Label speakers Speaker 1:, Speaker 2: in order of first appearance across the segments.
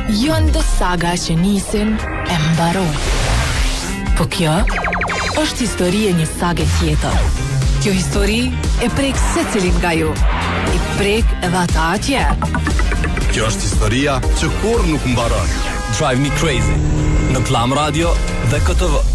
Speaker 1: Janë do saga që nisin e mbaron. Po kjo është histori e një sage tjetër. Kjo histori e prek secilin nga ju. I prek edhe ata atje.
Speaker 2: Kjo është historia që kur nuk mbaron.
Speaker 3: Drive Me Crazy në Klam Radio dhe KTV.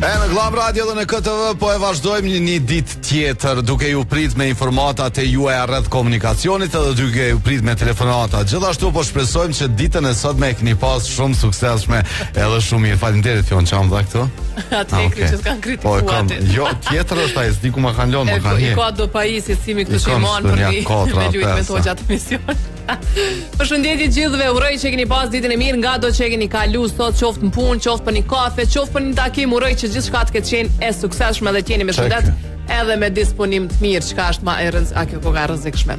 Speaker 2: Në Klam Radio dhe në KTV po e vazhdojmë një ditë tjetër duke ju prit me informatat e juaja rreth komunikacionit edhe duke ju prit me telefonata. Gjithashtu po shpresojmë që ditën e sotme e keni pas shumë suksesshme edhe shumë mirë. Faleminderit Jon çam dha këtu.
Speaker 4: Atë që s'kan kritikuar.
Speaker 2: Jo, tjetër është ai, s'di ku më kanë lënë, më kanë
Speaker 4: hirë. Ka do pajisje simi këtu që imon për me lujt me to gjatë misionit. Përshëndetje gjithëve, uroj që keni pas ditën e mirë, nga do që keni kalu sot, qoftë në punë, qoftë për një kafe, qoftë për një takim, uroj që gjithçka të ketë qenë e suksesshme dhe t'jeni me shëndet edhe me disponim të mirë, çka është më e rëndësishme, kjo ka rrezikshme.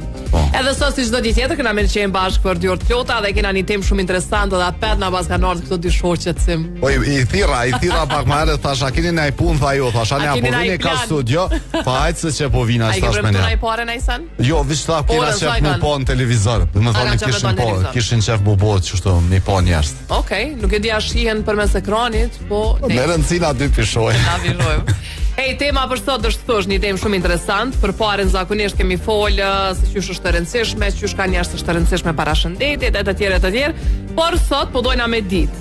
Speaker 4: Edhe sot si çdo ditë tjetër kena me qenë bashkë për 2 orë të plota dhe kena një temë shumë interesante dhe apet na pas kanë ardhur këto dy shoqet sim.
Speaker 2: Po i thira pak më herët, thash a keni ndaj punë, tha jo, thash a po vini ka studio, pa hajtë se po vina tash me ne.
Speaker 4: Ai parë në Isan?
Speaker 2: Jo, veç tha kena shef më po në televizor. Do të thonë kishin shef bubot kështu, më po njerëz.
Speaker 4: Okej, nuk e di a shihen përmes ekranit, po
Speaker 2: me rëndësi na dy pishojnë.
Speaker 4: Na vizhojmë. Hey, tema për sot është thosh një temë shumë interesant. Përpara zakonisht kemi folë se çysh është e rëndësishme, çysh ka njerëz të rëndësishme para shëndetit e të tjerë. Por sot po dojna me ditë.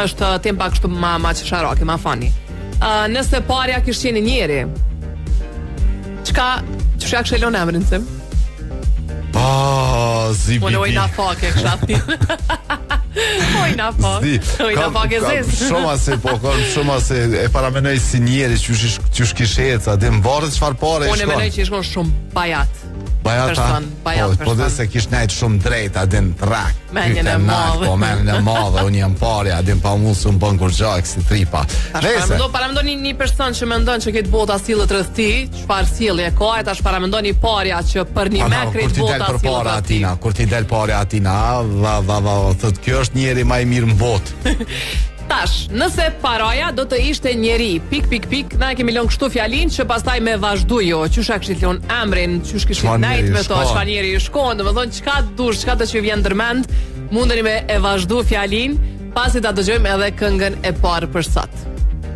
Speaker 4: Është temë pak kështu ma çesharake, ma fani. Nëse parja kishte qenë njëri, çka kishte lënë emrin tim?
Speaker 2: Zibi.
Speaker 4: Unë ojna pak e këshati. Ojna pak e zezë.
Speaker 2: Shumë se e paramenoj si njeri që shkisheca, dhe më varët çfarë pare e shkon.
Speaker 4: Unë e menoj që ishkon shumë bajat.
Speaker 2: Person. Po dhe se kish nejt shumë drejt, adin trak.
Speaker 4: Menjën e madhe.
Speaker 2: Po menjën e madhe, unë jam pari, adin pa mu së më bën kur gjak si tripa.
Speaker 4: Paramendon një person që mendon që këtë bota sillet rreth ti, çfarë sjellje ka, e tash paramendoni parja që për një me krejt bota sillet rreth ti.
Speaker 2: Kur ti del parja atina, thot kjo është njeri më i mirë në botë.
Speaker 4: Tash, nëse paraja do të ishte njeri, pik, na e kemi lënë kështu fjalin që pastaj me vazhdu jo, qysha këshit lënë emrin, qysh këshit najt me to, çfarë njeri i shkon, do të thonë çka dush, çka të që vjen ndërmend, mundeni me e vazhdu fjalin, pasi ta dëgjojmë edhe këngën e parë për sot.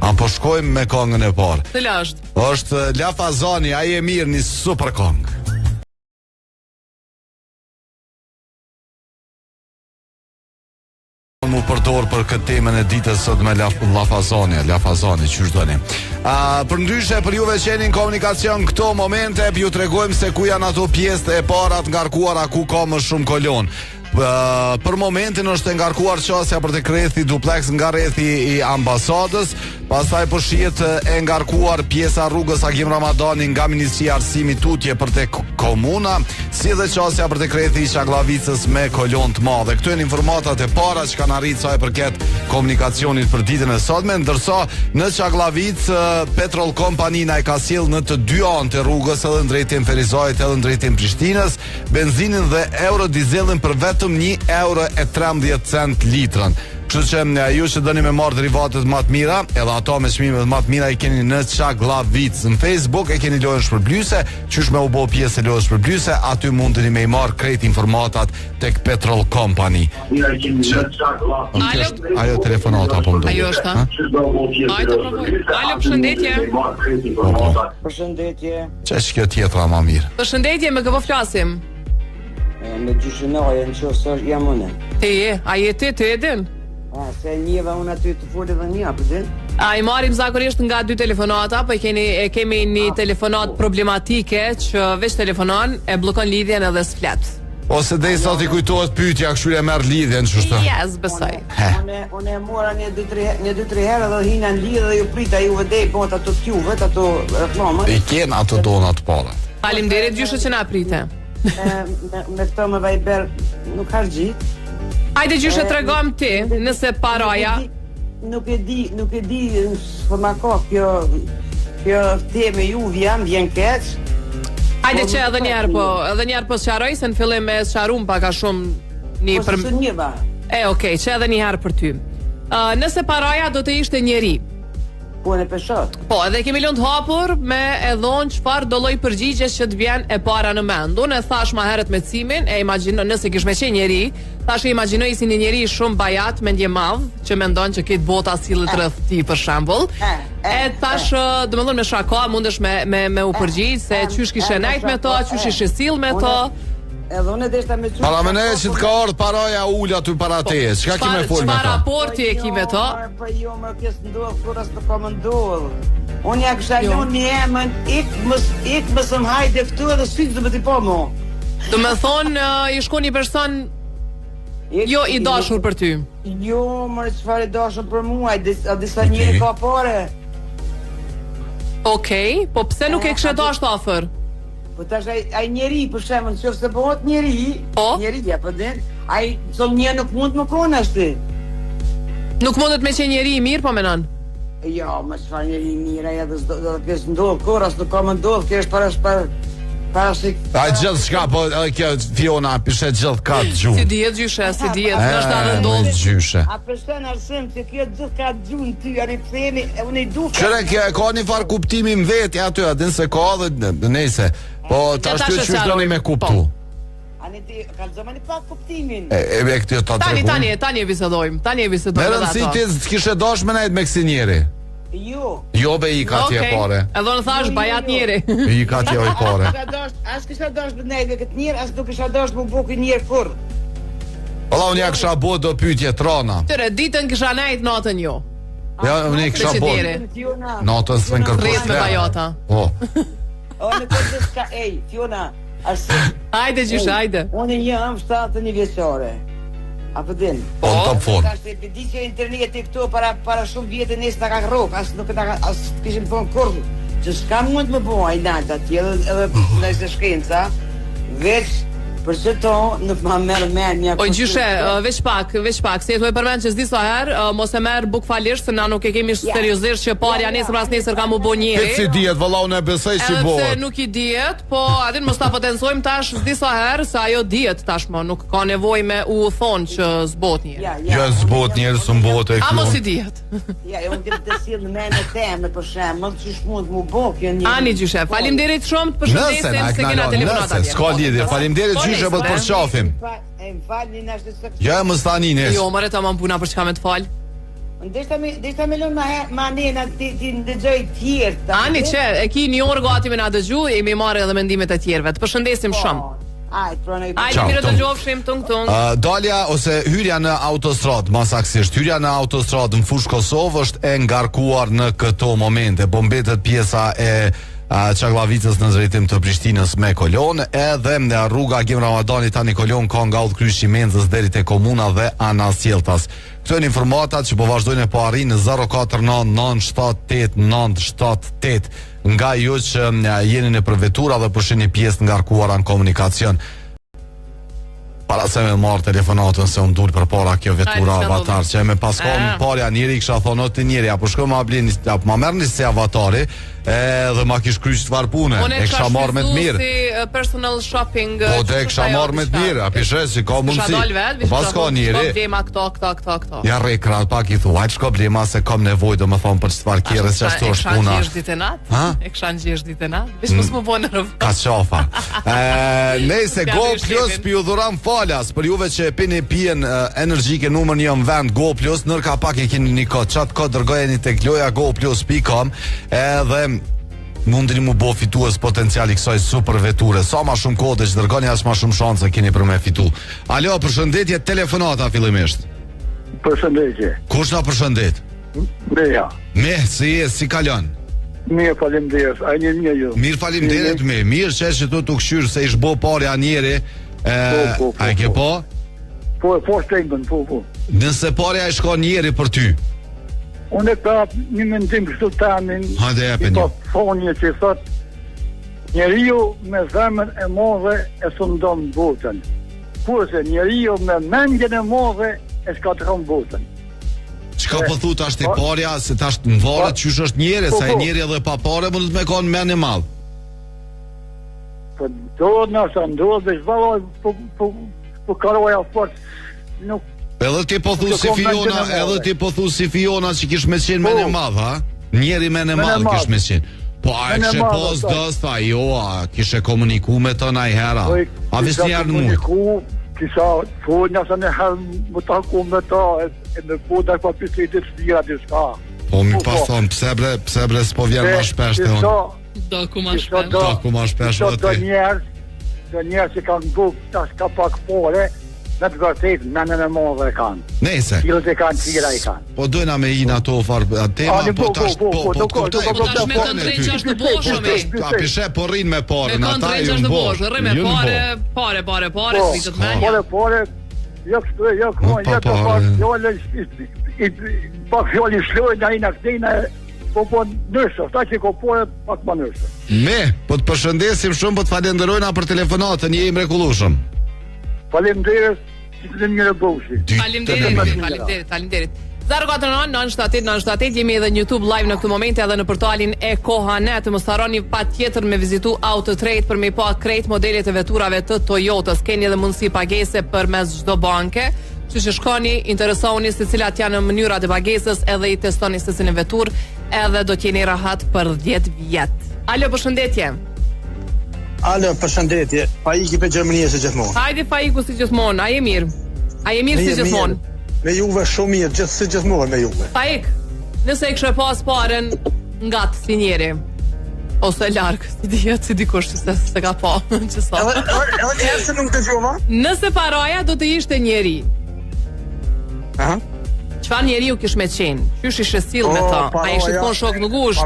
Speaker 2: A po shkojmë me këngën e parë.
Speaker 4: Cila është?
Speaker 2: Është La Fazani, ai e mirë, një super këngë. Mu përdor për këtë temën e ditës sot me La Fazani, çu doni. Për ndryshe për juve që jeni në komunikacion këto momente, ju tregojmë se ku janë ato pjesë e para të ngarkuara ku ka më shumë kolon. Për momentin është ngarkuar qasja për të krethi duplex nga rrethi i ambasadës, pastaj po shihet e ngarkuar pjesa rrugës Agim Ramadani nga Ministria e Arsimit tutje për të komuna, si dhe qasja për të krethi i Çaglavicës me kolon të madhe. Këto janë informatat e para që kanë arritur sa e përket komunikacionit për ditën e sotme, ndërsa në Çaglavicë Petrol Company na e ka sjell në të dy anë të rrugës, edhe në drejtim Ferizajit edhe në drejtim Prishtinës, benzinën dhe eurodizelin për vetëm 1,13 € litrën. Kështu që ju që dëni me marrë derivatet më të mira, edhe ato me çmimet më të mira i keni në Çaglavicë. Në Facebook e keni lojën shpërblyese, qysh me u bë pjesë e lojës shpërblyese, aty mundeni me i marrë krejt informatat tek Petrol Company. Ajo telefonata po më duhet.
Speaker 4: Ajo është, Alo, përshëndetje.
Speaker 5: Përshëndetje.
Speaker 2: Ç'është kjo tjetra më mirë?
Speaker 4: Përshëndetje, me kë po flasim?
Speaker 5: Me gjyshenaje në qësë jam unë.
Speaker 4: A je ti edin?
Speaker 5: Se njëva unë aty të fort edhe një, përdin?
Speaker 4: I marim zakonisht nga 2 telefonata, po kemi një telefonat problematike që veç telefonon e blokon lidhjen edhe s'flet.
Speaker 2: Ose dhe i sot i kujtohet pyetja, kështu e merr lidhjen, ç'është?
Speaker 4: Yes, besoj.
Speaker 5: Unë e mora një 2-3 herë dhe hina në lidhje dhe ju prita ju vëdej, po ato t'juve, ato reklamët.
Speaker 2: I ken ato donat para.
Speaker 4: Faleminderit gjyshe që na prite.
Speaker 5: Me këto me Viber nuk ka gjit.
Speaker 4: Hajde gjyshe tregom ti, nëse paraja.
Speaker 5: Nuk e di po ma ka kjo teme ju vjen keq.
Speaker 4: Hajde që edhe njerë po sqaroj se në fillim me sqarum pak a shumë një për.
Speaker 5: Okej,
Speaker 4: që edhe një herë për ty. Nëse paraja do të ishte njeri.
Speaker 5: Po në peshot.
Speaker 4: Po, edhe kemi lënë të hapur me e dhonë çfarë do lloj përgjigjes që të vjen e para në mend. Unë e thash më herët me Cimin, e imagjino nëse kish me qenë njeri, tash e imagjinoj si një njeri shumë bajat, mendje madh, që mendon që këtë bota sillet rreth ti për shembull. E tash, domethënë me shaka mundesh me u përgjigj se çysh kishe nejt me to, çysh ishe sill me to.
Speaker 5: Edhe unë deshta me çu.
Speaker 2: Para mëne që të ka ardhur paraja ul aty para teje. Çka ki me fol me
Speaker 4: ta?
Speaker 2: ta?
Speaker 4: Çfarë raporti e ki me to?
Speaker 5: Po jo më pjesë ndodh kur as të komandoj. Unë ja kisha lënë një emën, ik mos më hajde këtu edhe sy të më ti po mo.
Speaker 4: Do me thonë i shkon një person jo i dashur për ty.
Speaker 5: Jo, më çfarë i dashur për mua, disa njerëz ka parë.
Speaker 4: Okej, po pse nuk e kishe dashur afër?
Speaker 5: Po tash ai njeri për shembull, nëse bëhet njeri ja po den, ai son një nuk mund të më konë ashtu.
Speaker 4: Nuk mundet me qenë njeri i mirë, po menon?
Speaker 5: Jo, më çfarë njeri i mirë, ai do të pjesë ndodh, kur as nuk ka më ndodh, kjo është para se
Speaker 2: ai gjithë shka, po kjo Fiona pishet gjithë ka gjuhë.
Speaker 4: Si dihet gjyshe, si dihet, ndoshta ndodh
Speaker 2: gjyshe.
Speaker 5: A përshën arsim se kjo gjithë ka gjuhën ty, ani themi, unë i duk.
Speaker 2: Çfarë kjo ka një far kuptimi në vetë aty, a din se ka dhe nëse. Po tash ty çu doni me kuptu.
Speaker 5: Ani ti ka zëmani pa kuptimin.
Speaker 2: E këtë ta tregoj.
Speaker 4: Tani e bisedojmë.
Speaker 2: Merën si ti s'kishe dash me nejt me kësi njeri. Jo be i ka tje pare.
Speaker 4: Edhe në thash bajat njeri.
Speaker 2: I ka tje oj pare.
Speaker 5: As kisha dash me nejt me këtë njerë, as nuk kisha dash me buku njerë kur.
Speaker 2: Ola unë ja kisha bo do pytje trona.
Speaker 4: Tëre, ditën kisha nejt, natën jo.
Speaker 2: Ja, unë i kisha bo. Natën s've në kërkos
Speaker 4: me bajata.
Speaker 2: Po.
Speaker 5: O, në këtë s'ka, Fiona,
Speaker 4: hajde gjyshe, hajde.
Speaker 5: Unë jam 71 vjeçare. Apo din?
Speaker 2: Po, top form.
Speaker 5: Tash të di që interneti këtu para shumë vjetë nëse ta ka rrok, as nuk as kishim thon kurr. Që s'ka mund të më bëj ai nata tjetër edhe nëse shkenca, veç për çto nuk më merr mendja.
Speaker 4: O gjyshe, veç pak, se e thoj përmend që s'di sa herë, mos e merr bukfalisht se na nuk e kemi seriozisht që parja nesër pas nesër kam u bë njëri.
Speaker 2: Këtë si dihet, valla unë e besoj si bëhet.
Speaker 4: Edhe nuk i dihet, po atin mos ta potencojmë tash s'di sa herë se ajo dihet tashmë, nuk ka nevojë me u thonë që s'bot njëri.
Speaker 2: Jo s'bot njëri, s'mbot e
Speaker 4: kjo. A mos i dihet.
Speaker 5: Ja, unë dim të sill në mendje temë për shembull, çish mund mu bë kjo njëri.
Speaker 4: Ani gjyshe, faleminderit shumë, përshëndesim se kena telefonat atje.
Speaker 2: S'ka lidhje, faleminderit gjyshe për të përqafim. Ja, më stani nes.
Speaker 4: Jo, mëre ta më puna për çka me të fal.
Speaker 5: Deshta me lënë ma nena ti ndëgjoj tjerë.
Speaker 4: Ani që, e ki një orë gati me na dëgju, i mi marrë edhe mendimet e tjerëve. Të përshëndesim shumë. Ajde, mirë të gjofshim, tung.
Speaker 2: Dalja ose hyrja në autostradë, masaksisht, hyrja në autostradë në fushë Kosovë është e ngarkuar në këto momente, po mbetet pjesa e Çaglavicës në drejtim të Prishtinës me Kolon, edhe në rruga Gjem Ramadani tani Kolon ka nga udhkryqi Menzës deri te komuna dhe Anasjeltas. Këto janë informatat që po vazhdojnë po arrin në 049978978 nga ju që jeni në përvetura dhe përshini pjesë ngarkuara në komunikacion. Para se me marrë telefonatën se unë dur për para kjo vetura avatar që me paskon parja njeri kisha thonë o të njeri apo shko ma blin ma merë një se avatari dhe ma kish kryq të varpune e kisha marrë me të mirë
Speaker 4: si personal shopping
Speaker 2: po te kisha marrë me të mirë api shes që ka mundësi pas ka njeri
Speaker 4: këto
Speaker 2: ja rej krat pak i thu hajt shko blema se kam nevoj do me thonë për që të varkire që ashtu është puna
Speaker 4: e kisha në gjesh ditë e natë vish mos më bo në rëvë
Speaker 2: ka qafa nejse Go Plus pi u dhuram falas për juve që pini pijen energjike numër 1 në vend Go Plus nërka pak e keni një kod qatë kod dërgojeni tek loja goplus.com edhe mundini mu bo fitues potenciali kësaj super veture sa ma shumë kode që dërgoni as ma shumë shanse keni për me fitu. Alo, përshëndetje telefonata fillimisht.
Speaker 6: Përshëndetje.
Speaker 2: Kush na përshëndet?
Speaker 6: Meja.
Speaker 2: Si kalon?
Speaker 6: Mirë faleminderit. Ai një ju.
Speaker 2: Mirë faleminderit me. Mirë që tu këshyr se ish bo parja njeri. A ke po?
Speaker 6: Po shtengën, po.
Speaker 2: Nëse parja e shko njeri për ty.
Speaker 6: Unë e ka një mendim kështu tamin.
Speaker 2: Hajde jepe një.
Speaker 6: Fonje që thot njeriu me zemrën e madhe e sundon botën. Kurse njeriu me mendjen e madhe e shkatërron botën.
Speaker 2: Çka po thu tash ti parja se tash në varet qysh është njeri, sa e njeri edhe pa parë mund të me kanë mend e madh.
Speaker 6: Po do nëse ndodh dhe zballoj po karoja fort nuk
Speaker 2: Edhe ti po thu si Fiona, edhe ti po thu si Fiona që kish me qenë me në madh, ha? Njeri me në madh kish me qenë. Po a e kështë pos dës, tha, jo, a kishe komuniku me të na i hera? A vis njerë në mujtë?
Speaker 6: Kisha fonja se në herë më taku me ta, e në koda pa pisetit shtira diska.
Speaker 2: Po mi pas thonë, pse bre s'po vjen ma shpesh të unë?
Speaker 4: Do ku ma shpesh.
Speaker 2: Do ku ma shpesh dhe ti.
Speaker 6: Do njerë që kanë bukë, tash ka pak pore, në të vërtet, menën e modhe e kanë.
Speaker 2: Nese.
Speaker 6: Kilët e kanë, qira i kanë.
Speaker 2: Po dojna me i në ato farë tema, po tash
Speaker 4: me këndrejnë që është në boshë, me.
Speaker 2: A pishe po rinë me pare, në ata ju në boshë.
Speaker 4: Rri me pare, s'vitët menja.
Speaker 6: Pare, jo kështu, jo të pak fjolli shlojnë, a i në këtejnë, po nërshë, ta që ko pore, pak ma nërshë.
Speaker 2: Me, po të përshëndesim shumë, po të falenderojna për telefonatën, je i mrekullueshëm.
Speaker 6: Faleminderit, që të një rëboshi.
Speaker 4: Faleminderit. 049-978-978, jemi edhe në YouTube live në këtë moment edhe në portalin e Kohanet. Mos harroni patjetër me vizitu Autotrade për me pa krejt modelet e veturave të Toyotës. Keni edhe mundësi pagese përmes çdo banke. Që shkoni, interesoni se cilat janë mënyrat e pagesës, edhe i testoni se si në vetur, edhe do t'jeni rahat për 10 vjet. Alo, përshëndetje.
Speaker 7: Alo, përshëndetje. Faiki për Gjermania si gjithmonë.
Speaker 4: Hajde Faiku si gjithmonë. A je mirë? Si gjithmonë?
Speaker 7: Me Juve shumë mirë, si gjithmonë me Juve.
Speaker 4: Faik, nëse e kishe pas paren nga të si njeri, ose larkë, si dikush që se ka pa, që sa.
Speaker 7: Edhe njërë se nuk të gjova?
Speaker 4: Nëse paraja do të ishte njeri.
Speaker 7: Aha.
Speaker 4: Çfarë njeriu kish me qenë? Qysh ishe sill me ta? A ishe të konë shok në gush?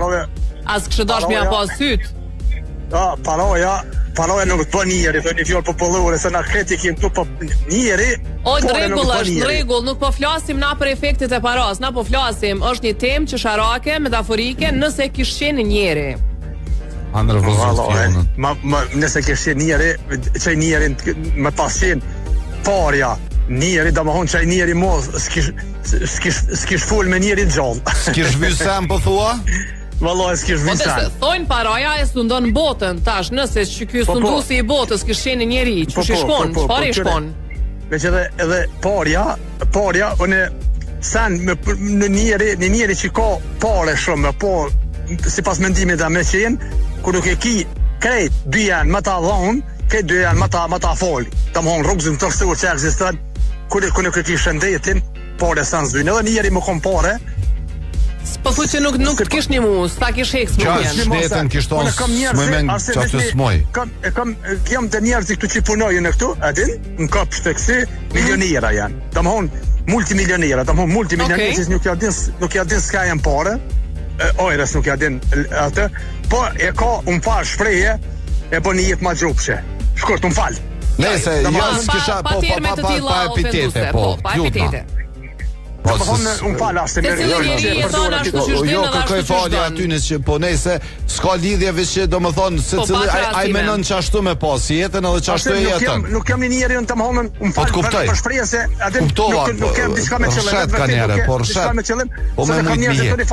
Speaker 4: As kështë dash me ja pas syt?
Speaker 7: Paroja nuk të njeri, të një fjallë popullore, se na kreti kim tu po njeri.
Speaker 4: O, në regull, nuk po flasim na për efektet e paras, na po flasim, është një temë që sharake, metaforike, nëse kish qenë njeri.
Speaker 2: Andrë vëzut
Speaker 7: nëse kish qenë njeri, që njeri me pas qenë parja, njeri, da më honë që njeri mos, s'kish full me njeri gjallë.
Speaker 2: S'kish vysem, po thua?
Speaker 7: Vallaj, s'kish vysem.
Speaker 4: Thonë paraja e sundon botën, tash, nëse që ky sundusi i botës kish qenë njeri, që shkon, çfarë i shkon?
Speaker 7: Me që edhe parja, unë sen në njeri që ka pare shumë, po, si pas mendimit dhe me qenë, kur nuk e ki krejt, dy janë më ta dhonë, krejt dy janë më ta foli. Ta më honë rrugëzën të rësur që eksistan, kur nuk e ki shëndetin, pare sen s'dujnë, edhe njeri më kom pare.
Speaker 4: Po thu që nuk të kish një mu, s'ta kish heks më
Speaker 2: vjen. Shnetën kish tonë smëmen qatë smoj.
Speaker 7: Kam të njerëzi këtu që punojnë në këtu, adin, në kap shteksi, milionera janë. Ta më honë multimilionera, nuk ja din s'ka janë pare, ojrës nuk ja din atë, po e ka unë farë shpreje, e po një jetë ma gjupshe. Shkurt, unë falë.
Speaker 2: Nese, jasë kisha pa epitete, po, jutna.
Speaker 7: Po më thonë unë falë ashtë
Speaker 2: Jo, kërkoj falja aty nëse po nese s'ka lidhje veç që do më thonë se cili ai menon që ashtu me pas jetën edhe që ashtu e jetën.
Speaker 7: Nuk kam një njeri të më honën unë falë për shpreje se nuk kem diçka me qëllim.
Speaker 2: Po me mujtë mije.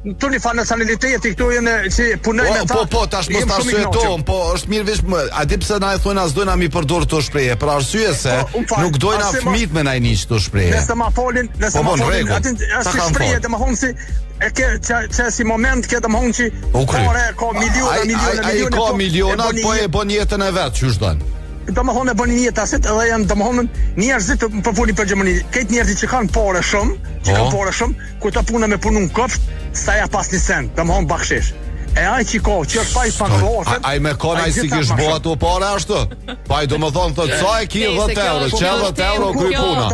Speaker 7: Tu një falë nacionaliteti këtu jenë që punoj me ta.
Speaker 2: Po, tash mos ta arsyetohem, po është mirë veç a di pse na e thonë as dojna mi përdor këto shprehje, për arsye se nuk dojna fëmijët me nai niç këto shprehje.
Speaker 7: Nëse ma folin, atë është shprehje të më thonë si e ke që si moment ke të më thonë që pare ka miliona.
Speaker 2: Ka miliona, po e bën jetën e vet, çu s'don.
Speaker 7: Do më thonë e bën një jetë asit edhe janë do më thonë njerëzit për folin për Gjermani. Këtë njerëzit që kanë pare shumë, ku ta puna me punu në kopsht, sa ja pas një sen, do më thonë bakshish. E ai që ka, që pa i pankrohen.
Speaker 2: Ai me kon ai si kish bëu ato pare ashtu. Pa i do më thonë thotë sa e ki 10 euro, që 10 euro kry puna.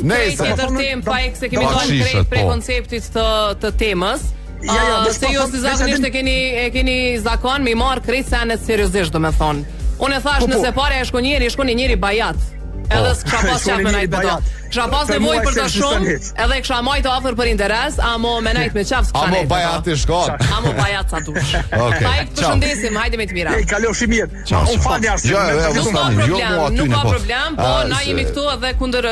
Speaker 4: Nëse tjetër temë pa ek se kemi dalë krejt prej konceptit të temës. Se jo si zakonisht e keni zakon me i marr krejt senet seriozisht do më thonë. Unë e thash nëse pare e shkon njeri bajat. Edhe s'kisha pas qef me najt me to. Kisha pas nevojë për të shumë, edhe kisha majtë afër për interes, amo me najt me qef s'kisha nejt.
Speaker 2: Amo bajat i shkon.
Speaker 4: Amo bajat sa dush. Fajk, përshëndesim, hajde me të mira.
Speaker 7: Kaloshi mirë. Unë falni arsye.
Speaker 4: Nuk ka problem, po na jemi këtu edhe kundër,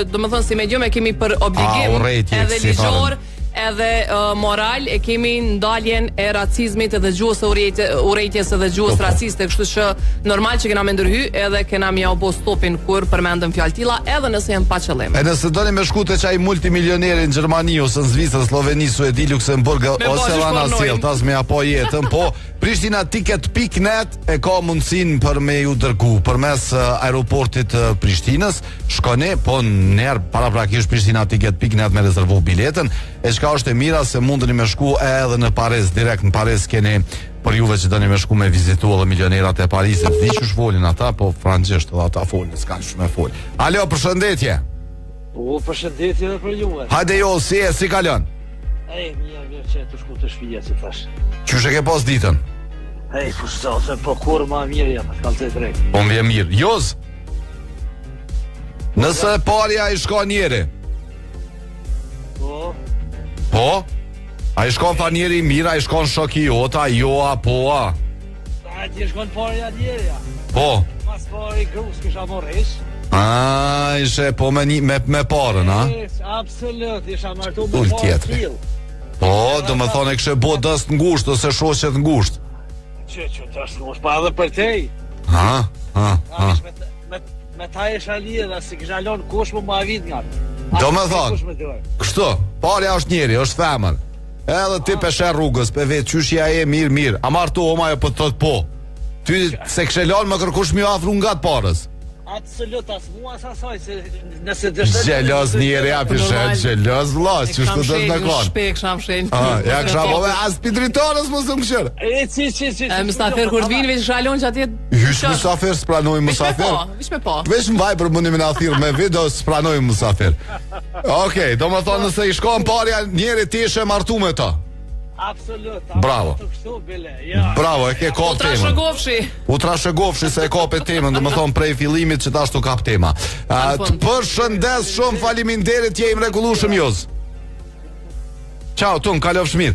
Speaker 4: domethënë si medium e kemi për obligim edhe ligjor edhe moral, e kemi ndaljen e racizmit edhe gjuhës urrejtjes edhe gjuhës raciste, kështu që normal që kena me ndërhy edhe kena mja obo stopin kur përmendëm fjalë tilla, edhe nëse janë pa qëllim.
Speaker 2: E nëse doni me shku te çaj multimilioneri në Gjermani ose në Zvicër, Sloveni, Suedi, Luksemburg ose Vanasil, tas me apo jetën, po PrishtinaTicket.net e ka mundësinë për me ju dërgu përmes aeroportit Prishtinës. Shkoni, po nërë paraprakisht PrishtinaTicket.net me rezervu biletën. E çka është e mira se mundeni me shku edhe në Paris, direkt në Paris keni për juve që doni me shku me vizitu edhe milionerat e Parisit. Di që shfolin ata, po francesht edhe ata folin, s'kan shumë e fol. Alo, përshëndetje.
Speaker 8: Përshëndetje edhe për juve.
Speaker 2: Hajde jo, si kalon?
Speaker 8: Mirë që të shku të shpija që thash.
Speaker 2: Qysh e ke pas ditën?
Speaker 8: Po kur ma mirë jam, t'kallë të drejt.
Speaker 2: Po më vjen mirë. Joz? Nëse parja i shkon njeri? Po? A i shkon fa njeri mirë, a i shkon shoki jota, joa, poa?
Speaker 8: A ti shkon parja njeri, ja?
Speaker 2: Po?
Speaker 8: Mas pari grus kisha morresh.
Speaker 2: Ishe po me parën, a?
Speaker 8: Absolut, isha martu me parë t'il.
Speaker 2: Po, do me thonë e kështë bo dëst ngusht ose shoqet ngusht.
Speaker 8: Që dëst ngusht, pa edhe për tej. Me ta isha lidha, si kisha lonë kush mu ma vit nga.
Speaker 2: Do me thonë, kështu, parja është njeri, është femër. Edhe ti peshe rrugës, pe vetë qyshja e mirë. A martu oma e për të thot po. Ty se kështë lonë më kërkush mi afru nga të parës.
Speaker 8: Absolut, as mua asaj se nëse dështën
Speaker 2: Gjeloz njeri apishet, gjeloz vlas, që shtë dësh në kon.
Speaker 4: Shpe kësha më shenj.
Speaker 2: Ja kësha bove, as pidritorës më së më këshër.
Speaker 4: Mësafer kur t'vinë, veç shalon që atjet.
Speaker 2: Hysh mësafer, s'pranoj mësafer.
Speaker 4: Vish me po.
Speaker 2: Veç më vaj për mundi me në thirë me video, s'pranoj mësafer. Okej, do më thonë nëse i shkon parja njeri ti ishe martu me ta.
Speaker 8: Absolut.
Speaker 2: Bravo. Bravo, e ke kap temën. U trashëgofshi se e kape temën, do më thonë prej fillimit që tashtu kap tema. Përshëndes shumë, faleminderit, je i mrekullueshëm Joz. Ciao, tun, kalofsh mirë.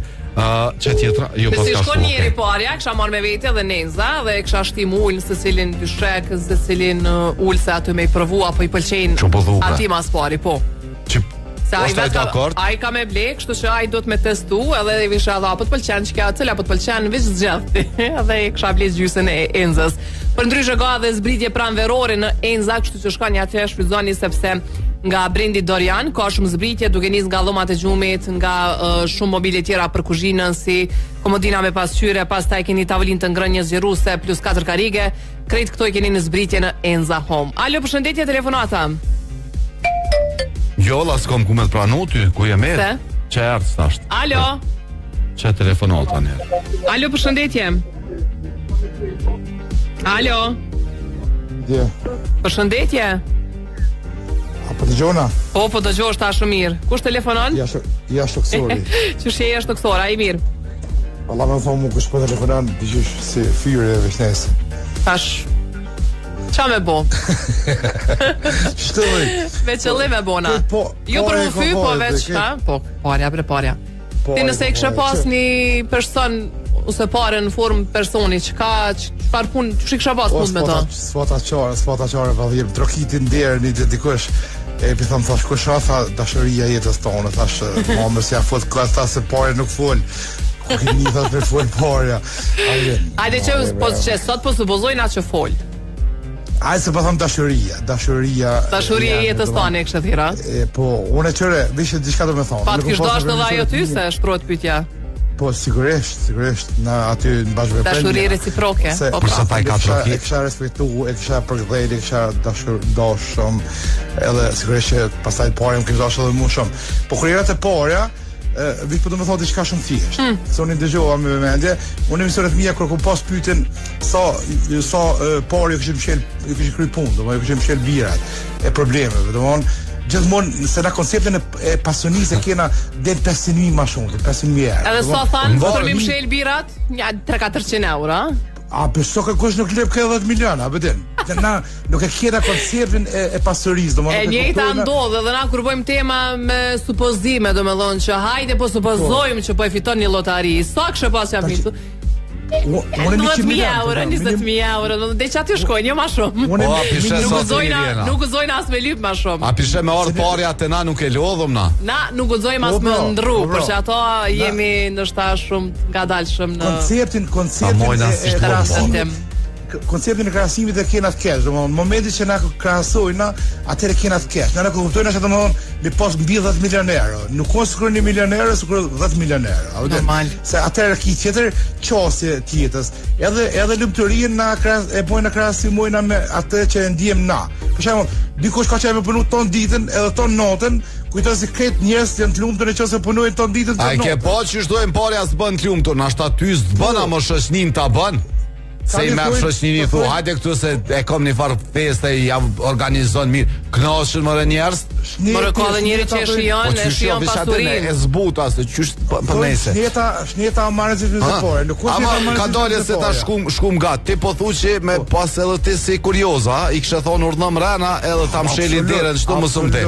Speaker 2: Që tjetra? Jo, pas ka
Speaker 4: shkon njeri parja, kësha marrë me vete dhe nenza, dhe kësha shtim ullë se cilin dyshek, se cilin ullë se aty me i provu, apo i pëlqejnë ati mas pari, po. A i ka me blek, kështu që a i do të me testu, edhe i visha dha, po të pëlqen që kja cëlla, po të pëlqen vish zgjethti, edhe i kësha blek gjysën e Enzës. Për ndryshë ka dhe zbritje pranverore në Enza, kështu që shka një atje shfryzoni sepse nga brendi Dorian, ka shumë zbritje, duke nis nga dhomat e gjumit, nga shumë mobile tjera për kuzhinën, si komodina me pasqyre, pas ta i keni tavolin të ngrënjë zgjeruse, plus 4 karige, krejt këto i keni në zbritje në Enza Home. Alo, përshëndetje, telefonata.
Speaker 2: Jo, la s'kom ku me të pranu ty, ku je merë? Që e ardhë s'tasht?
Speaker 4: Alo?
Speaker 2: Që e telefonata njerë?
Speaker 4: Alo, përshëndetje? Alo? Përshëndetje?
Speaker 9: A po të gjona?
Speaker 4: Po të gjosh ta shumë mirë. Kush telefonon?
Speaker 9: Ja shtoksori.
Speaker 4: Që shje ja shtoksora, i mirë?
Speaker 9: Allah me thonë mu kush po telefonon, të gjush si fyre e vëshnesë.
Speaker 4: Tash... Qa me bo?
Speaker 9: Shtoj.
Speaker 4: Me qëllim e bona. Jo për më fy, po veç, po, parja. Ti nëse i kështë pas një person, ose pare në formë personi, që ka, qëpar pun, që i kështë pas pun me ta?
Speaker 9: Svata qare, valhjem, trokitin derë një të dikush, e pi thëmë, thash, kush tha dashëria jetës tonë, thash, mamër si a fut klas, thash se pare nuk fol. Ku kimi thas për fol parja.
Speaker 4: Ajde që, sot po supozojnë atë që fol.
Speaker 9: Ajë se pa thëmë dashuria
Speaker 4: jetës tani e kështë thira.
Speaker 9: Po, unë e qëre, vishë diçka do me thonë.
Speaker 4: Pa të kështë dashtë dhe ajo ty se shtrojt pytja.
Speaker 9: Po, sigurisht, në aty në bashkë veprenja.
Speaker 4: Dashuri reciproke.
Speaker 2: Përsa ta i ka troki.
Speaker 9: E kësha respektu, e kësha përgdhejt, e kësha dashëm, edhe sigurisht që pastaj parja më kështë dashë edhe mu shumë. Po kërjerat e parja, vish po do me thonë diçka shumë thjesht. Se unë i dëgjova me vëmendje, unë emisionet mija kur ku pas pyeten sa parë ju kishim kry punë, do më ju kishim shel birat e problemeve, do më gjithmonë se na konceptin e pasionisë kena del 500.000 më shumë, 500.000 euro.
Speaker 4: Edhe sa thanë për më shel birat, ja 300-400 euro.
Speaker 9: A përso ka kush nuk lep ka 10 miliona, bëdin. Na nuk e kena konceptin e pasurisë, domethënë.
Speaker 4: E njëjta ndodh edhe na kur bëjmë tema me supozime, domethënë që hajde po supozojmë që po e fiton një llotari. Sa kishë pas ja fitu?
Speaker 9: Unë
Speaker 4: 100.000 euro, 20.000 euro, dhe që aty shkojnë, jo ma shumë. Nuk gëzojnë as me lyp ma shumë.
Speaker 2: A pishe me orë parja të na nuk e lodhëm na?
Speaker 4: Na nuk gëzojmë as me ndru, përse ato jemi nështa shumë nga dalëshëm në...
Speaker 9: Konceptin e krahasimit e kena të kesh, domethënë momenti që na krahasojnë, atëherë kena të kesh. Na kuptojnë se domethënë mi pas mbi 10 milionë euro. Nuk konsideroni milionerë, sikur 10 milionë euro. Normal. Se atëherë ki tjetër qasje tjetës. Edhe lumturinë na e bojnë në krahasimojna me atë që e ndiem na. Për shembull, dikush ka qenë me punu ton ditën edhe ton natën, kujto si këtë njerëz janë të lumtur nëse punojnë ton ditën ton natën.
Speaker 2: Ai ke po që çdojnë parë as bën të lumtur, na shtat ty s'bën ama shoqnin ta bën. Se i merë shoqnini thu, hajde këtu se e kom një farë feste, ja organizon mirë, knashën mërë njerës.
Speaker 4: Mërë ka dhe njeri që e shion pasurin.
Speaker 2: E zbuta, se qysh për nese.
Speaker 9: Shnjeta marrë që të pore.
Speaker 2: Ama ka dole se ta shkum gat. Ti po thu që me pas edhe ti si kurioza, i kështë thonë urdhëm rena edhe ta msheli dhere në qëtu më sëmte.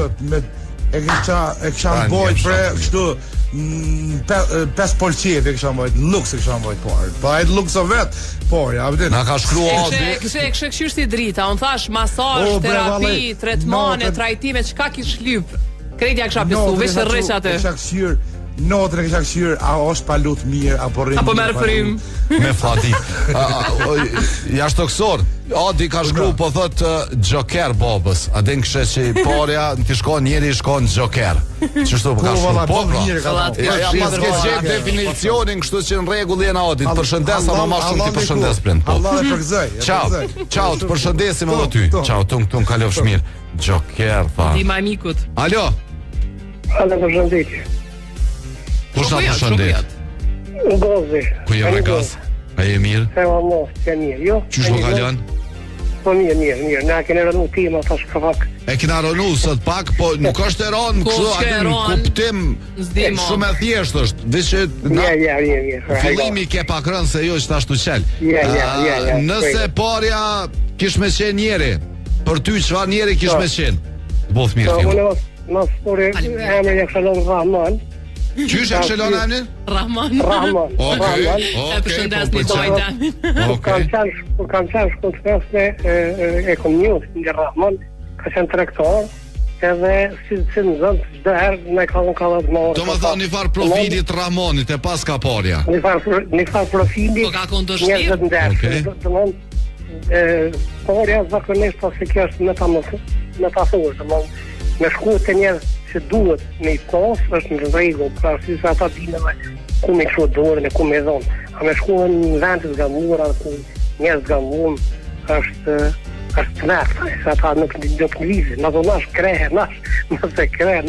Speaker 9: E kisha mbojt për kështu 5 polqeve kisha mbojt, luks e kisha mbojt parë. Pa e luks o vetë, por ja vëdin.
Speaker 2: Na ka shkru Adi.
Speaker 4: Kështë kështu si drita, unë thash masazh, terapi, tretmane, trajtime, çka kish lyp. Kredja kësha pësu, vishë rreq atë.
Speaker 9: Kisha këshyr, notën e kisha këshyr, a është pa lut mirë, apo rrim.
Speaker 4: Apo merë frim.
Speaker 2: Me fati. Jashtëksor, Adi ka shkru po thot Joker babës. A den kështë që parja ti shkon njeri shkon Joker. Qështu ka shkru po pra. Ja pas ke qep definicionin kështu që në regull jena Adi. Përshëndes ama ma shumë ti përshëndes prind.
Speaker 9: Allah e përgëzoj.
Speaker 2: Ciao, të përshëndesim edhe ty. Ciao, tung kalov shmir. Joker tha.
Speaker 4: Ti ma mikut.
Speaker 2: Alo.
Speaker 10: Alo, përshëndetje.
Speaker 2: Kush na përshëndet?
Speaker 10: Gozi.
Speaker 2: Ku je me gaz? A je mirë?
Speaker 10: Se va mos, që mirë, jo?
Speaker 2: Qysh më kalon?
Speaker 10: Po mirë. Na kene rënu tima, tash ka pak.
Speaker 2: E kena rënu sot pak, po nuk është e rënë kështu atë në kuptim shumë e thjesht është. Veçë
Speaker 10: mirë.
Speaker 2: Fillimi ke pak rënë se jo që ashtu qel. Nëse parja kish me qenë njeri, për ty çfarë njeri kish me qenë? Both mirë fillim.
Speaker 10: Mos pore emrin e Ksalon Rahman.
Speaker 2: Qysh e Ksalon emrin?
Speaker 10: Rahman.
Speaker 2: Okej.
Speaker 4: E përshëndes një dojta.
Speaker 10: Kam qenë shkut fesme e komunjus nga Rahman, ka qenë trektor, edhe si në zëndë, çdo herë me ka kallat më.
Speaker 2: Do më thonë një farë profilit Rahmanit e pas ka parja.
Speaker 10: Një farë profilit.
Speaker 4: Po ka kondështir.
Speaker 10: Porja zakonisht ose kjo është metaforë, me shku të njerë që duhet me i pas është në rregull, pra si sa ata dineve ku me kështu dorën e ku me dhonë. A me shku në vendet zgamuara ku njerëz zgamuar është të nërë, se ata nuk lizë, në do nash krehe, nëse krehe,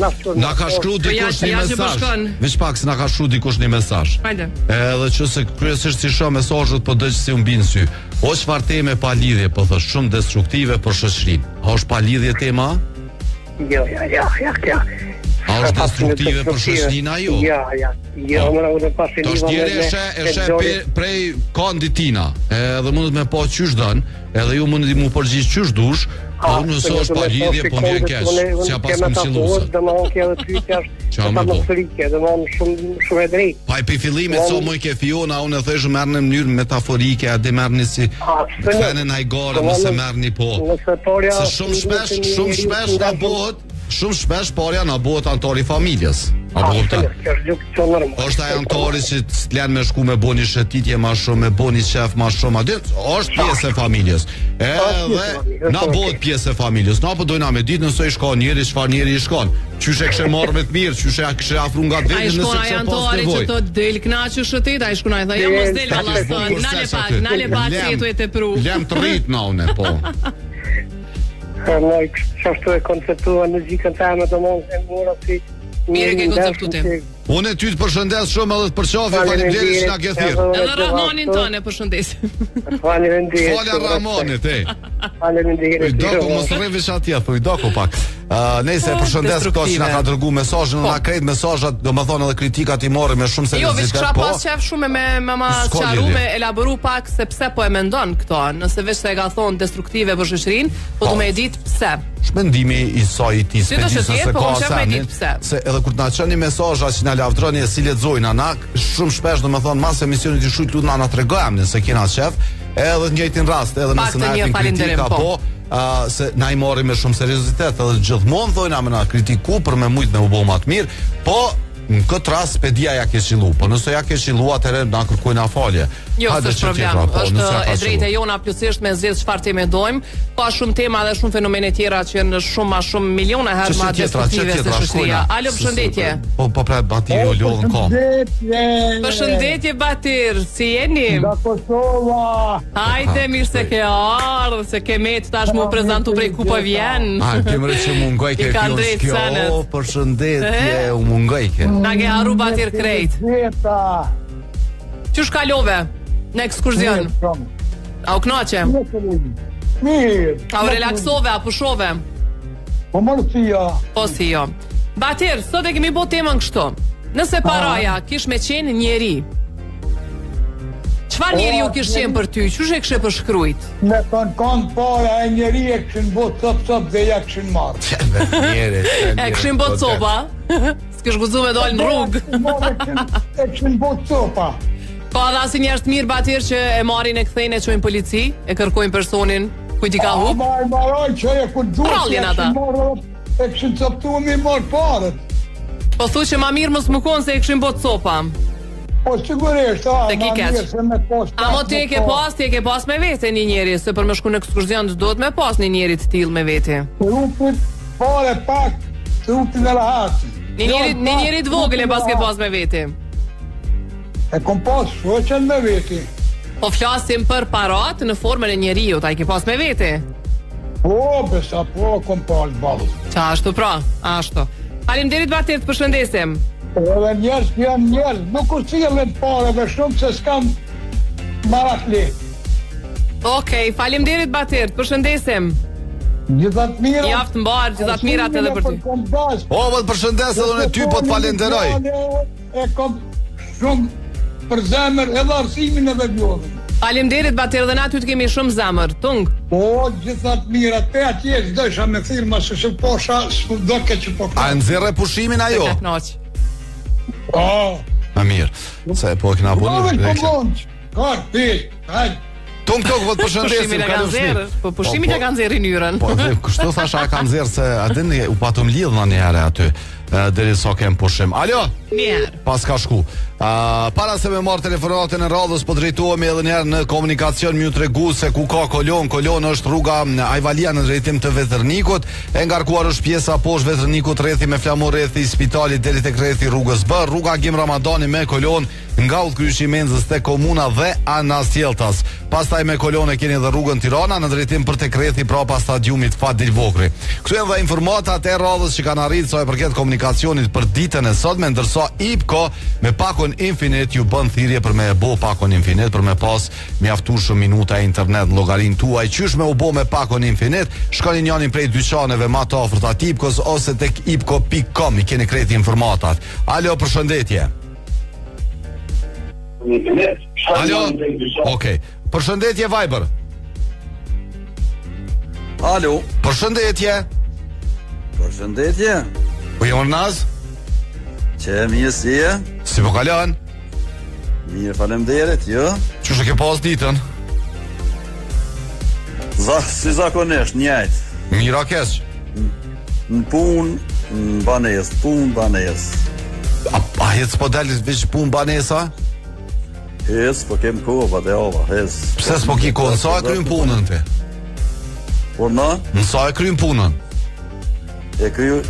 Speaker 2: na ka shkru dikush një mesazh. Veç pak se na ka shkru dikush një mesazh.
Speaker 4: Hajde.
Speaker 2: Edhe që se kryesisht si shoh mesazhet po dëgjoj si u mbin sy. O çfarë teme pa lidhje, po thosh shumë destruktive për shoqërinë. A është pa lidhje tema?
Speaker 10: Jo.
Speaker 2: A është destruktive për shoqërinë ajo?
Speaker 10: Jo, më në pasi
Speaker 2: lidhje. Tash njëri eshe prej kandit tina, edhe mundet me pa qysh dën, edhe ju mundet mu përgjigj qysh dush, po nëse është pa lidhje, po vjen keq, s'ja pas kum silluese.
Speaker 10: Domethënë kjo edhe pyetja është atmosferike, domethënë shumë e drejtë.
Speaker 2: Pa i fillimit so më ke Fiona, unë e thësh merrni në mënyrë metaforike, a dhe merrni si fenë hajgore, mos e merrni po. Se shumë shpesh na bëhet shumë shpesh parja na bëhet antari familjes. Apo kupton? Është ai antari që t'len me shku me boni shëtitje ma shumë, me boni qef ma shumë, aty është pjesë e familjes. Edhe na bëhet pjesë e familjes. Na po dojna me ditë nëse i shkon njëri, çfarë njëri i shkon. Qysh e kishe marrë me të mirë, qysh e kishe afru nga vetë nëse
Speaker 4: s'e pas nevojë. Ai shkon që del knaqë shëtit, ai shkon ai tha, jo mos del valla, nale pak se tu e te pru.
Speaker 2: Lem të rrit na unë po.
Speaker 10: Noi qashtu e konceptuar muzikën teme të mos e mora si
Speaker 4: mirë ke konceptu tim.
Speaker 2: Unë ty të përshëndes shumë edhe të përqafi, faleminderit që na ke thirrë.
Speaker 4: Edhe Rahmanin tonë përshëndesim.
Speaker 10: Faleminderit.
Speaker 2: Falja Rahmanit,
Speaker 10: Faleminderit.
Speaker 2: Doko mos rrevesh atje, thuj doko pak. Nëse përshëndes këto që na ka dërguar mesazhin, na krejt mesazhat, domethënë edhe kritikat i morrim me shumë seriozitet.
Speaker 4: Jo, vetë kisha pas qef shumë me ma sqaru me elaboru pak se pse po e mendon këto, nëse vetë se e ka thonë destruktive për shoqërinë, po do më e ditë pse.
Speaker 2: Shmendimi i saj i tij se ka se edhe kur na çoni mesazha që na lavdroni e si lexojna na shumë shpesh, domethënë mas emisionit i shujt lutem na tregojmë nëse kena shef, edhe në njëjtin rast, edhe nëse na japin kritika po se na i morrim me shumë seriozitet, edhe gjithmonë thonë na kritiku për me mujt me u bë më të mirë, po në këtë rast pedia ja ke qillu, po nëse ja ke qillu atëherë na kërkojnë falje.
Speaker 4: Jo, s'është problem, është e drejtë jona plotësisht me zgjedh çfarë temë dojmë, ka shumë tema dhe shumë fenomene tjera që janë shumë më shumë miliona herë më destruktive se shoqëria. Alo, përshëndetje.
Speaker 2: Po pra Batir u lodhën kom.
Speaker 4: Përshëndetje Batir, si jeni?
Speaker 6: Nga Kosova.
Speaker 4: Hajde mirë se ke ardhur, se ke met tash më prezantu prej ku po vjen.
Speaker 2: Kemre që mungoj ke kjo. Përshëndetje, u mungoj ke.
Speaker 4: Na ke haru Batir krejt. Qysh kalove në ekskurzion? A u knaqe?
Speaker 6: Mirë.
Speaker 4: A u relaksove, a pushove?
Speaker 6: Po mërë si jo.
Speaker 4: Po si jo. Batir, sot e kemi bo temën kështu. Nëse paraja kish me qenë njeri, çfarë njeri u kish qenë për ty? Qysh e kishe përshkrujt?
Speaker 6: Me kanë para e njeri e këshin bo cop dhe ja këshin marrë.
Speaker 4: E këshin bo copa? S'kesh guzu me dojnë në rrugë.
Speaker 6: E këshin bo copa.
Speaker 4: Ka dhe asi njerës të mirë Batir që e marin e kthejnë e qojnë polici, e kërkojnë personin kujt i ka hup.
Speaker 6: Maroj që e ku
Speaker 4: Prallin ata.
Speaker 6: E këshin coptu mi marrë parët.
Speaker 4: Po thu që ma mirë mos më konë se e këshin bot copa.
Speaker 6: Po sigurisht,
Speaker 4: te ki keq. Amo ti e ke pas me vete një njeri, se për me shku në ekskurzion do të me pas një njeri të tillë me vete.
Speaker 6: Trupit, pare pak, trupit në rahati.
Speaker 4: Një njeri të vogël e pas ke pas me vete.
Speaker 6: E kom pas shoqen me vete.
Speaker 4: Po flasim për parat në formën e njeriut, a i ke pas me vete?
Speaker 6: Po, besa, po, kom pas balë.
Speaker 4: Qa ashtu pra, ashtu. Faleminderit Batir, të përshëndesim.
Speaker 6: Edhe njerës janë njerës, nuk u cilën pareve shumë se s'kam marakli.
Speaker 4: Okej, faleminderit Batir, të përshëndesim.
Speaker 6: Gjithat mira.
Speaker 4: Javë të mbarë, gjithat mirat edhe për ty.
Speaker 2: O, më të përshëndes edhe në ty po të falenderoj.
Speaker 6: E kom shumë për zemër edhe arsimin edhe vjodhën.
Speaker 4: Faleminderit Batir, dhe na ty të kemi shumë zemër, tung.
Speaker 6: Po, gjithat mira, te atje s'dojsha me thirma se që posha, s'do ke që po.
Speaker 2: A nëzire pushimin ajo?
Speaker 4: Se ka knaq.
Speaker 6: Po.
Speaker 2: Më mirë, se po e këna bunë.
Speaker 6: Ka, pit, hajtë.
Speaker 2: Tung po të përshëndesim,
Speaker 4: ka nxerr. Po pushimin e ka nxjerrë nyrën.
Speaker 2: Po, kështu thasha ka nxjerr se atë u patëm lidh në një herë aty. Deri sa kem pushim. Alo?
Speaker 4: Mirë.
Speaker 2: Pas ka shku. Para se me marr telefonatën e radhës, po drejtohemi edhe një herë në komunikacion, më u tregu se ku ka kolon. Kolon është rruga Ajvalia në drejtim të Veternikut. E ngarkuar është pjesa poshtë Veternikut rrethi me flamur rrethi spitalit deri tek rrethi rrugës B, rruga Gim Ramadani me kolon nga udhkryqi Menzës te komuna dhe Anasjeltas. Pastaj me kolon e keni edhe rrugën Tirana në drejtim për tek rrethi prapa stadiumit Fadil Vokri. Këtu janë dhe informatat e radhës që kanë arritur sa e përket komunikacionit për ditën e sotme, ndërsa IPCO me pakon infinit ju bën thirrje për me e bo pakon infinit për me pas mjaftueshëm minuta internet në llogarin tuaj. Qysh me u bo me pakon infinit? Shkoni njërin prej dyqaneve më të afërta të IPCO-s ose tek ipco.com i keni krejt informatat. Alo, përshëndetje. Alo. Okej. Përshëndetje Viber.
Speaker 11: Alo.
Speaker 2: Përshëndetje.
Speaker 11: Përshëndetje.
Speaker 2: Po jam Ornaz?
Speaker 11: Që mirë si e?
Speaker 2: Si po kalon?
Speaker 11: Mirë, faleminderit, jo.
Speaker 2: Qysh e ke pas ditën?
Speaker 11: Si zakonisht, njëjt.
Speaker 2: Mira keq.
Speaker 11: Në punë, në banes,
Speaker 2: A hetës po dalis veç punë banesa?
Speaker 11: Hes, po kem kohë, pa dhe ova, hes.
Speaker 2: Pse s'po ki kohë, nësa e krym punën ti?
Speaker 11: Por na?
Speaker 2: Nësa e krym punën?
Speaker 11: E kry,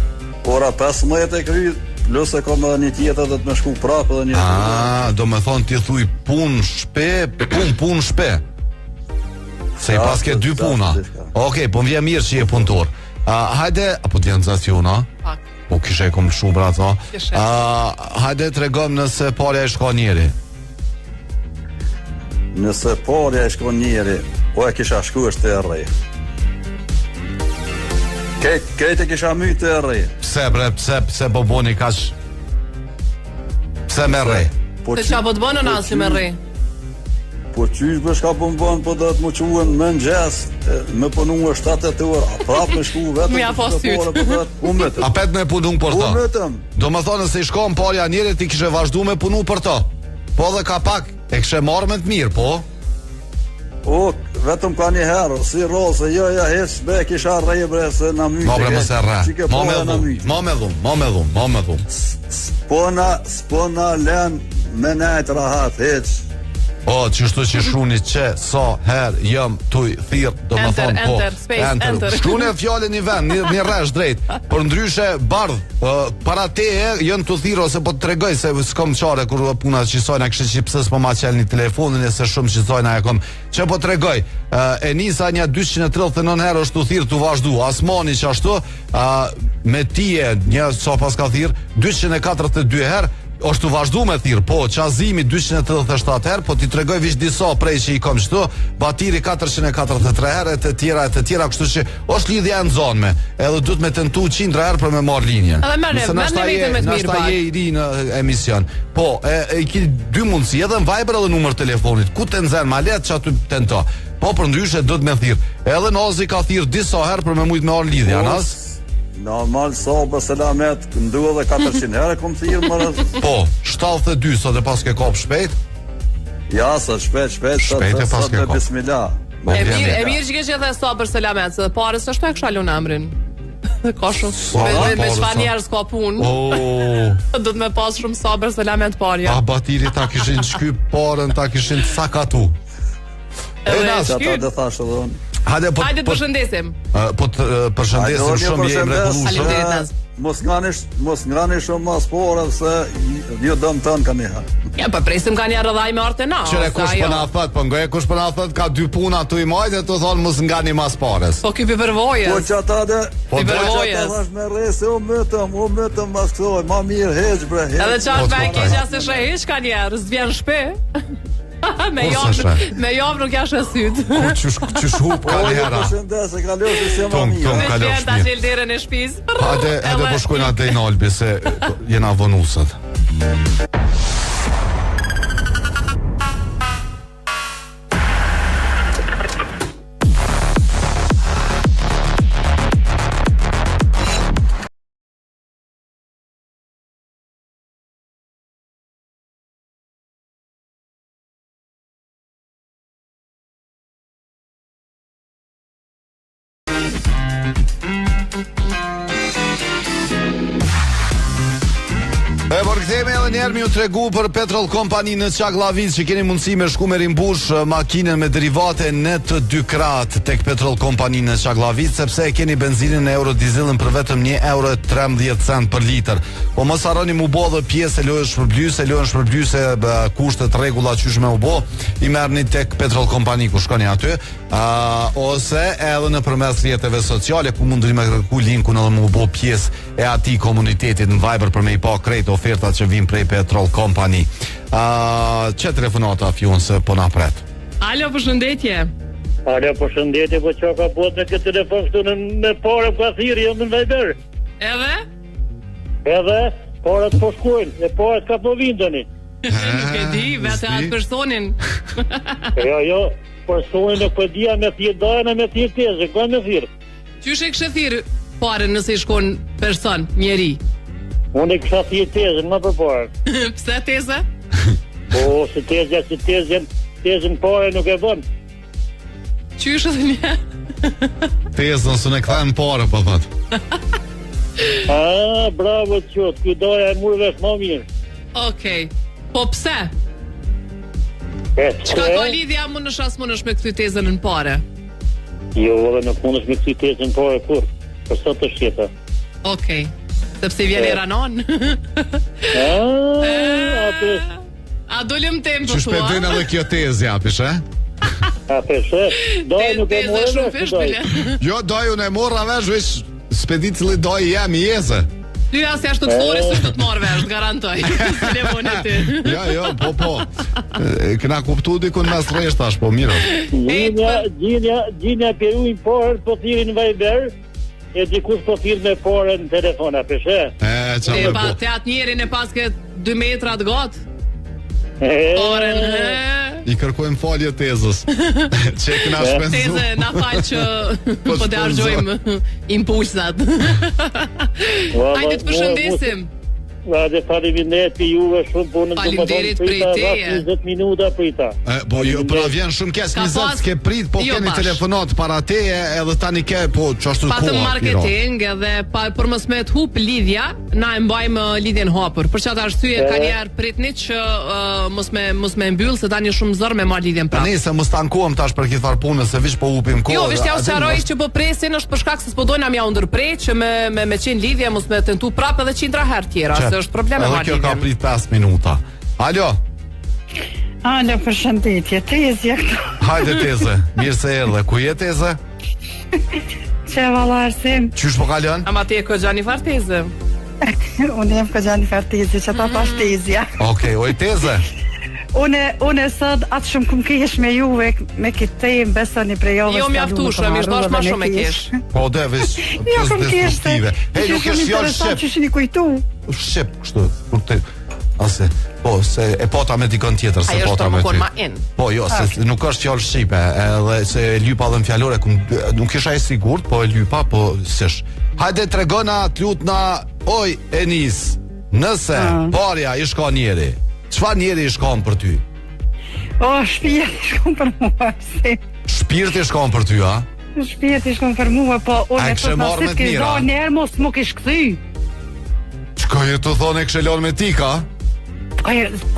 Speaker 11: ora 15 e kry, plus e kom edhe një tjetër dhe të me shku prapë edhe një.
Speaker 2: Do me thonë ti thuj punë shpe, punë shpe. Se i pas ke dy puna. Okej, po m'vje mirë që je punëtor. Hajde, apo t'vjen zaciona?
Speaker 4: Pak.
Speaker 2: Po kishe e kom shu braco. Hajde të regom nëse parja e shko njeri.
Speaker 11: Nëse parja e shko njeri, o e kisha shku është të errej. Kejt e kisha mytë të errej.
Speaker 2: Pse bre, pse po boni kash? Pse me errej?
Speaker 4: Se qa po të bënë në asë me errej?
Speaker 11: Po qysh për shka po më bënë, po dhe të më quen më në gjes, me punu e 7-8 orë, a prap me shku vetëm.
Speaker 4: Mja pas sytë.
Speaker 2: A pet me punu për ta?
Speaker 11: Unë vetëm.
Speaker 2: Do më thonë se i shko në parja njeri ti kishe vazhdu me punu për ta? Po dhe ka pak, e kështë marrë me të mirë, po?
Speaker 11: O, vetëm ka një herë, si rose, jo, ja, heq, be, kisha rejbre se në myte.
Speaker 2: Ma bre më se rre, ma me dhum.
Speaker 11: S'pona len me nejt rahat, heq.
Speaker 2: O, qështu që shuni që sa herë jëm tuj thirë, do më thonë po.
Speaker 4: Enter.
Speaker 2: Shkrune fjallin një vend, një resh drejt. Për ndryshe bardh, para te jënë të thirë ose po të tregoj se s'kom qare kur puna qisojna kështë që pësës po ma qelë një telefonin e se shumë qisojna e kom. Që po tregoj, e nisa një 239 herë është të thirë të vazhdu, asmani që ashtu, me tije një sa pas ka thirë, 242 herë, është të vazhdu me thirë, po, qazimi 287 herë, po ti tregoj vish disa prej që i kom qëtu, batiri 443 herë, e të tjera, kështu që është lidhja në zonme, edhe du të me tentu 100 herë për me marrë linjen.
Speaker 4: Edhe
Speaker 2: nashta je i ri në emision. Po, e ki dy mundësi, edhe në Viber edhe numër telefonit, ku të nxen ma letë që aty tento. Po, për ndryshe du të me thirë. Edhe Nazi ka thirë disa herë për me mujtë me marrë lidhja, nas?
Speaker 11: Normal, sabë, selamet, ndu edhe 400 herë kom thirë më rëzë.
Speaker 2: Po, 72, sot e pas ke kop shpejt?
Speaker 11: Ja, sot shpejt,
Speaker 2: e pas ke kop.
Speaker 11: Bismillah.
Speaker 4: E mirë që ke që dhe sabër selamet, se dhe pare së shtu e kësha lunë emrin. Ka shumë, me shfa njerës ka punë. Do të me pas shumë sabër selamet parja.
Speaker 2: A batiri ta kishin shkyp parën, ta kishin sakatu.
Speaker 11: E nasë, ata dhe thashë edhe unë.
Speaker 2: Hajde
Speaker 4: të përshëndesim.
Speaker 2: Po të përshëndesim shumë, je mrekullueshëm.
Speaker 11: Mos ngrani shumë mas porë se jo dëm tën kanë ha.
Speaker 4: Ja, po presim kanë rrëdhaj me orë na.
Speaker 2: Çfarë kush po na thot, po ngoje kush po na thot ka dy puna tu i majtë të thon mos ngani mas porës.
Speaker 4: Po ky përvojës.
Speaker 11: Po çata dhe
Speaker 2: po
Speaker 4: përvojës.
Speaker 11: Tash me rresë u mëtëm mas këtoj, më mirë heq bre.
Speaker 4: Edhe çfarë bën keq as se heq kanë njerëz, vjen shpe. Me javë nuk jashtë syt.
Speaker 2: Qysh hup ka njëra.
Speaker 11: Se kalosh se më mirë.
Speaker 4: Me fjeta qelderën e shpis.
Speaker 2: Hajde po shkojna dej në Albi se jena vonusët. Kthehemi edhe njerë mi u tregu për Petrol Company në Çaklavic që keni mundësi me shku me rimbush makinën me derivate në të dy kratë tek Petrol Company në Çaklavic sepse e keni benzinën e euro dieselën për vetëm €1.13 për litër. Po mos harroni mu bo dhe pjesë e lojën shpërblyese kushtet rregulla qysh me u bo, i merrni tek Petrol Company ku shkoni aty, ose edhe nëpërmes rrjeteve sociale ku mundeni me kërku linkun edhe mu bo pjesë e atij komunitetit në Viber për me i pa krejt ofertat që vim prej Petrol Company. Që telefonata fjun se po na pret?
Speaker 4: Alo, përshëndetje.
Speaker 12: Alo, përshëndetje, po që ka bot në këtë telefon këtu në pare ka thirë, jo në Viber. Edhe, parat po shkojnë, e parat ka po vindoni.
Speaker 4: Nuk e di, vete atë personin.
Speaker 12: Jo, personin e përdia me thirë dajnë me thirë tezë, ka me thirë.
Speaker 4: Qysh e kështë thirë pare nëse i shkon person, njeri?
Speaker 12: Unë e kësha thirë tezën, më për parë.
Speaker 4: Pse tezë?
Speaker 12: Po, se tezën pare nuk e bënë.
Speaker 4: Qysh edhe një?
Speaker 2: Tezën së ne këthajnë pare, po thot.
Speaker 12: Bravo qëtë, kujdoja e murve shë më mirë.
Speaker 4: Okej, po pse? Qka ka lidhja më në shas më nësh me këtë tezën në pare?
Speaker 12: Jo, dhe nuk më nësh me këtë tezën në pare kur, për sot të shqeta.
Speaker 4: Okej, sepse vjen i ranon. A dolim tempo thua?
Speaker 2: Që shpedin edhe kjo tezë japish,
Speaker 12: A peshe, doj nuk e morë vesh,
Speaker 2: Jo, doj unë e morë vesh, vesh spedit cili doj jam i jeze.
Speaker 4: Ty asë jashtë të këthori së të të morë vesh, të garantoj. Telefonet ty.
Speaker 2: Jo, po. Këna kuptu dikun mes reshtash, po mirë.
Speaker 12: Gjinja perujnë porën po thirin Viber, e dikush po thirë me porën në telefon, a peshe?
Speaker 4: Te atë njerin e paske 2 metra të gotë. Porën,
Speaker 2: I kërkojmë falje tezës. Që e këna shpenzu.
Speaker 4: Tezë, na falë që po të argjojmë impulsat. Hajde të përshëndesim.
Speaker 12: Dhe faleminderit për juve shumë punën.
Speaker 4: Faleminderit prej teje.
Speaker 12: 20 minuta prita.
Speaker 2: Po jo, pra vjen shumë kes 20 ke prit, po keni telefonat para teje edhe tani ke po çashtu kohë.
Speaker 4: Patëm marketing edhe për mos me të hup lidhja, na e mbajmë lidhjen hapur. Për çfarë arsye karrierë pritni që mos me mbyll se tani shumë zor me marr lidhjen prapë.
Speaker 2: Nëse mos tankohem tash për këtë far punë se vish po hupim kohë.
Speaker 4: Jo, vish t'ja sqaroj që po presin është për shkak se s'po dojna mja ndërprej që me qenë lidhje mos me tentu prapë edhe 100 herë tjera. Është problem me marrë.
Speaker 2: Kjo ka prit 5 minuta. Alo.
Speaker 13: Alo, përshëndetje. Tezja këtu.
Speaker 2: Hajde Teze. Mirë se erdhe. Ku je Teze?
Speaker 13: Çe valla Arsim.
Speaker 2: Qysh po kalon?
Speaker 4: Ama ti e këgjani far Teze.
Speaker 13: Unë jam këgjani far Teze, që ta pash Tezja.
Speaker 2: Okej, oj Teze.
Speaker 13: Unë sot atë shumë kum kesh me juve me këtë temë besoni për javën.
Speaker 4: Jo mjaftueshëm, është dash më shumë me kesh.
Speaker 2: Po devis.
Speaker 13: Jo kum kesh.
Speaker 2: Hey, nuk kesh fjalë shqip.
Speaker 13: Që shini kujtu.
Speaker 2: Shqip kështu, kur te ase, po se e pota me dikon tjetër se pota me ty. Po jo, se nuk është fjalë shqipe, edhe se e lypa edhe në fjalore, nuk isha e sigurt, po e lypa, po s'esh. Hajde tregona, t'lutna, oj Enis, nëse parja i shkon njeri. Çfarë njeri i shkon për ty?
Speaker 13: Shpirti i shkon për mua.
Speaker 2: Shpirti i shkon për ty, a?
Speaker 13: Shpirti i shkon për mua, po unë e
Speaker 2: marrë me të mira.
Speaker 13: Njerë mos më kish kthy.
Speaker 2: Çka ju të thonë këshë lon me ti ka?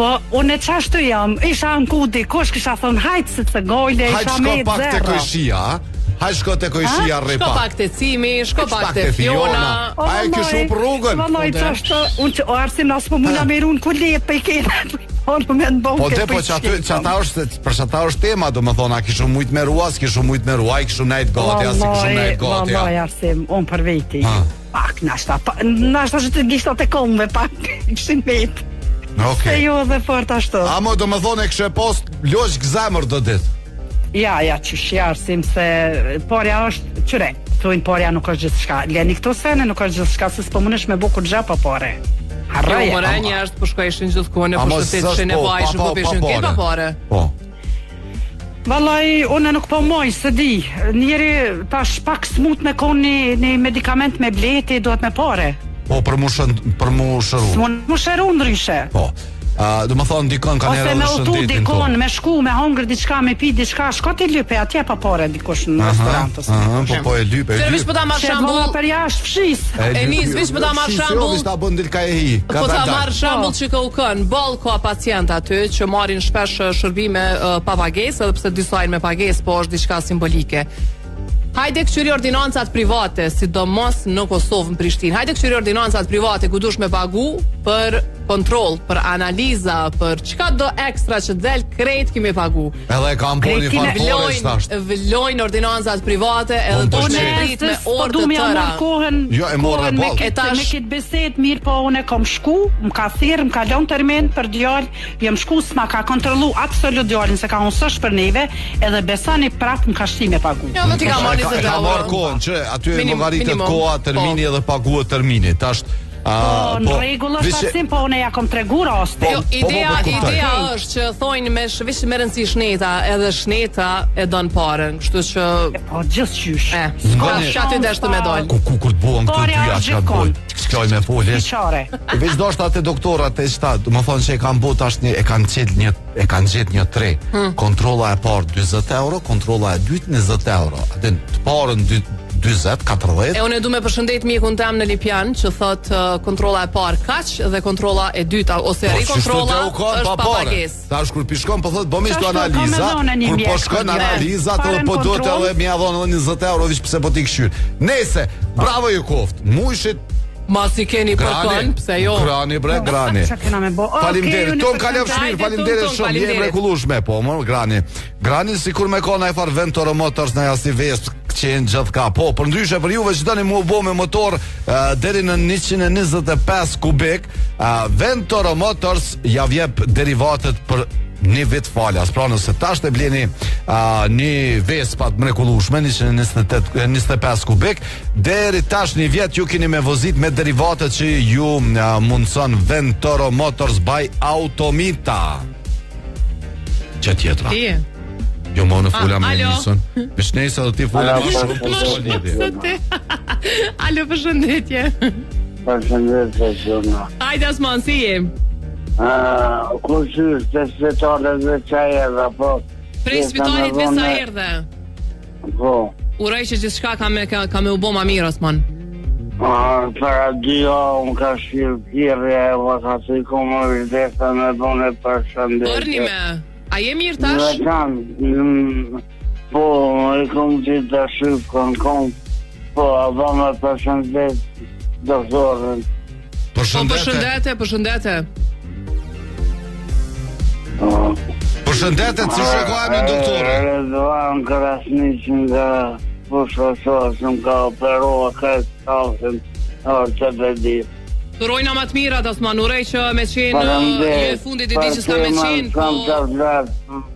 Speaker 13: Po unë çashtu jam. Isha në kudi, kush kisha thon hajt se të gojle, isha me 0.
Speaker 2: Hajt shko pak te kojshia, Hajt shko te kojshia rrepa.
Speaker 4: Shko pak te Cimi, shko pak te Fiona.
Speaker 2: Ai kishu për rrugën.
Speaker 13: Vallai çashtu, unë Arsim nas po mula me run ku le pe këtë.
Speaker 2: Po çata është për çata është tema, domethënë a kishu shumë me ruas, kishu shumë me ruaj, kishu nejt gati, as kishu nejt gati.
Speaker 13: Vallai Arsim, on për veti. Pak nashta që të gishta te kombe pak. Kishin vet.
Speaker 2: Okej.
Speaker 13: Se jo dhe fort ashtu.
Speaker 2: Amo domethënë e kishe post logjik zemër do ditë.
Speaker 13: Ja, çish Arsim se porja është qyre. Thoin porja nuk është gjithçka. Leni këto sene nuk është gjithçka se s'po mundesh me bukur xhapa pore.
Speaker 4: Harroja. Jo, morë njerëz po shkojshin gjithkohë në pushtetëshin e vajshëm po peshin këta pore.
Speaker 2: Po.
Speaker 13: Vallai, unë nuk po moj, se di. Njeri tash pak smut me koni një medikament me bleti, duhet me pore.
Speaker 2: Po, për mu shëru.
Speaker 13: Mu shëru ndryshe.
Speaker 2: Po. Do më thonë dikon ka njerë
Speaker 13: ose me utu dikon, me shku, me hongër diçka, me pi diçka, shko t'i lype, atje pa pore dikush në restorant.
Speaker 2: Po e lype.
Speaker 4: Vish po ta marr shembull
Speaker 13: për jashtë fshis.
Speaker 4: Enis, vish po ta marr shembull.
Speaker 2: Vish ta bën dilka e hi.
Speaker 4: Po ta marr shembull që ka u kën, boll ka pacient aty që marrin shpesh shërbime pa pagesë, edhe pse disajnë me pagesë, po është diçka simbolike. Hajde këqyri ordinancat private, sidomos në Kosovë, në Prishtinë. Hajde këqyri ordinancat private ku dush me pagu për kontroll, për analiza, për çka do ekstra që del krejt kemi pagu.
Speaker 2: Edhe kam poni farpore shtasht.
Speaker 4: Vlojnë ordinancat private edhe dush me rrit me orë të tëra.
Speaker 2: Jo, e morë
Speaker 13: me këtë bisedë mirë, po unë kam shku, më ka thirrë, më ka lënë termin për djalë, jam shku s'ma ka kontrollu absolut djalin se ka unsësh për neve, edhe besani prap më ka shti me pagu.
Speaker 4: Jo, më ti ka marrë
Speaker 2: e ka marrë kohën që aty e llogaritet koha, termini edhe paguhet termini. Tash
Speaker 13: në rregull është asim, po unë ja kom tregu raste.
Speaker 4: Ideja është që thonë me vish me rëndësi shneta, edhe shneta e don parën, kështu që
Speaker 13: po gjithçysh.
Speaker 4: S'ka aty dash të më dal.
Speaker 2: Kur të buan këto dyja çka bën. Shkoj me folë. Veç doshta te doktorat e shtat, do të thonë se e kanë bë tash e kanë gjetë një 3. Kontrolla e parë 40 euro, kontrolla e dytë 20 euro. Atë të parën 40, 40.
Speaker 4: E unë du me përshëndet mikun tem në Lipjan që thot kontrolla e parë kaq dhe kontrolla e dyta ose rikontrolla është pa pagesë.
Speaker 2: Tash kur pishkon po thot bëmi këto analiza, kur po shkon analizat po duhet edhe më ia dhon 20 euro veç pse po ti këshyr. Nëse, bravo ju koft. Mushit
Speaker 4: Masi keni përkon, pse jo?
Speaker 2: Grani bre, grani. Faleminderit. Ton kalov shmir, faleminderit shumë. Je mrekullueshme, po, më grani. Grani sikur me kona e far Ventoro Motors në jashtë Vesp qenë gjithka. Po, për ndryshe për juve që doni mu bo me motor deri në 125 kubik, Ventoro Motors ja vjep derivatet për një vit falas. Pra nëse tash të bleni një Vespa të mrekullueshme 125 kubik, deri tash një vjet ju keni me vozit me derivatet që ju mundson Ventoro Motors by Automita. Që tjetra? Jo më në fula me njësën. Vishnesa do t'i fula më shumë.
Speaker 4: Alo, përshëndetje.
Speaker 14: Përshëndetje Gjuna.
Speaker 4: Hajde Osman, si je?
Speaker 14: Ku qysh të spitalet dhe qa erdhe, po?
Speaker 4: Prej spitalit dhe sa erdhe?
Speaker 14: Po.
Speaker 4: Uroj që gjithçka ka me u bo ma mirë, Osman.
Speaker 14: Para 2 unë ka shqirë tjere, e ka të i komë vjdesa me bune përshëndetje.
Speaker 4: Përni me, a je mirë tash?
Speaker 14: Po, i komë që të shqipë kom, po, a do me përshëndetje doktorën.
Speaker 4: Përshëndete.
Speaker 2: Përshëndete, si shkojmë në doktorë?
Speaker 14: Redovan Krasniqin nga Pushkososë, më ka operua këtë kalsin, të bedit.
Speaker 4: Urojna ma të mirat, Osman, urej që me qenë e fundit i di që s'ka me qenë, po...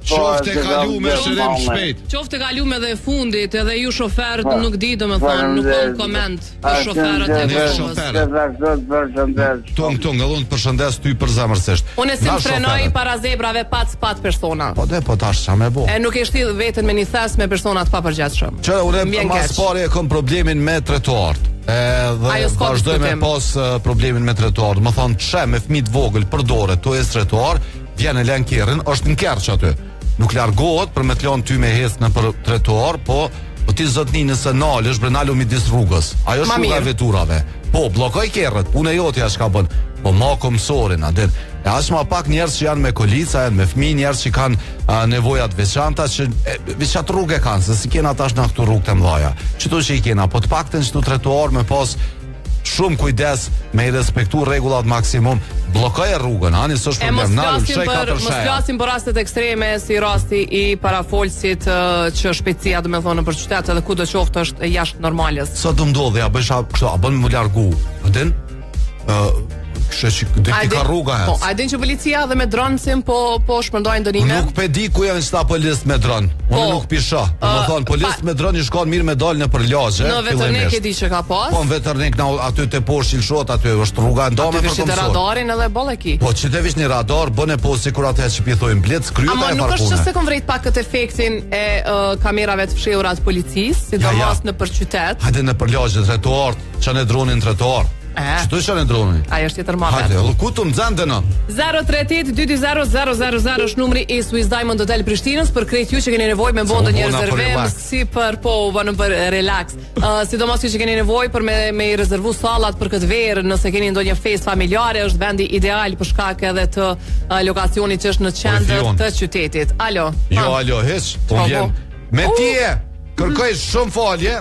Speaker 2: Qofte kalume shërim shpejt.
Speaker 4: Qofte kalume dhe fundit, edhe ju shoferët nuk di, do me thonë, nuk kom koment për shoferët e vëshës.
Speaker 2: Tung, edhe unë përshëndes ty për zemërsisht.
Speaker 4: Unë e si më frenoj para zebrave pat persona.
Speaker 2: Po tash qa me bo.
Speaker 4: E nuk e shtidh vetën me një thes me personat pa përgjatshëm.
Speaker 2: Që unë mas pari e kom problemin me trotuart. Dhe vazhdoj me pas problemin me trotuar. Më thonë që me fëmijë vogël përdore to e trotuar, vjen e lën kerrin, është në kerç aty. Nuk largohet për me të lënë ty me hes në për trotuar, po ti zotni nëse nalësh brenalu midis rrugës. Ajo është rruga e veturave. Po blokoj kerrët, punë jote as ka bën. Po ma komsorin atë. E as më pak njerëz që janë me kolica, janë me fëmijë, njerëz që kanë nevoja të veçanta, që veçat rrugë kanë, se si kena tash në këtu rrugë të mëdha. Çdo që i kena, po të paktën çdo trotuar me pas shumë kujdes me i respektu rregullat maksimum, bllokoje rrugën, ani s'është problem.
Speaker 4: Mos flasim për rastet ekstreme si rasti i parafolsit që shpejtësia do të thonë për qytet edhe kudo qoftë është jashtë normales.
Speaker 2: Sa do ndodhi, a bësh kështu, a bën më largu, vjen? Dhe ka rruga
Speaker 4: Po, a din që policia dhe me dronësim po shpërndojnë dënime?
Speaker 2: Nuk pe di ku janë sta policë me dronë. Unë nuk pisha. Më thonë, policë me dronë i shkon mirë me dalë në për lagje.
Speaker 4: Në Vetërnik e di që ka pas?
Speaker 2: Po, në Vetërnik aty të poshtë Ilshot, aty është rruga ndome për komsor.
Speaker 4: Aty vishit e radarin edhe bolleki.
Speaker 2: Po, që të vish një radar, bën e poshtë sikur atë që pithojnë blec, kryeta e farpune.
Speaker 4: Ama nuk është që se kom vrejt pak këtë efektin e kamerave të fshehura të policisë, sidomos në për qytet.
Speaker 2: Hajde në për lagje, trotuar, çanë dronin trotuar. Çdo që në droni.
Speaker 4: Ajo është tjetër mëdha.
Speaker 2: Hajde, ku të nxande në?
Speaker 4: 038-220-000 është numri i Swiss Diamond Hotel Prishtinës për krejt ju që keni nevojë me bondë një rezervim si për për relax. Sidomos ju që keni nevojë për me i rezervu sallat për këtë verë, nëse keni ndonjë festë familjare, është vendi ideal për shkak edhe të lokacionit që është në qendër të qytetit. Alo.
Speaker 2: Jo, alo, hiç. Po vjen. Me tije, kërkoj shumë falje.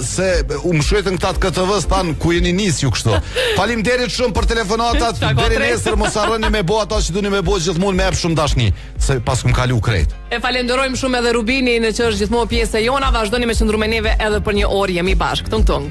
Speaker 2: Se më shkruajtën këta të KTV-s tanë ku jeni nis ju kështu. Faleminderit shumë për telefonatat. Deri nesër mos harroni me bo ato që duni me bo gjithmonë me shumë dashni, se pas kum kalu krejt.
Speaker 4: E falenderojmë shumë edhe Rubinin që është gjithmonë pjesë e jona. Vazhdoni me qëndruar me neve edhe për një orë, jemi bashkë. Tung.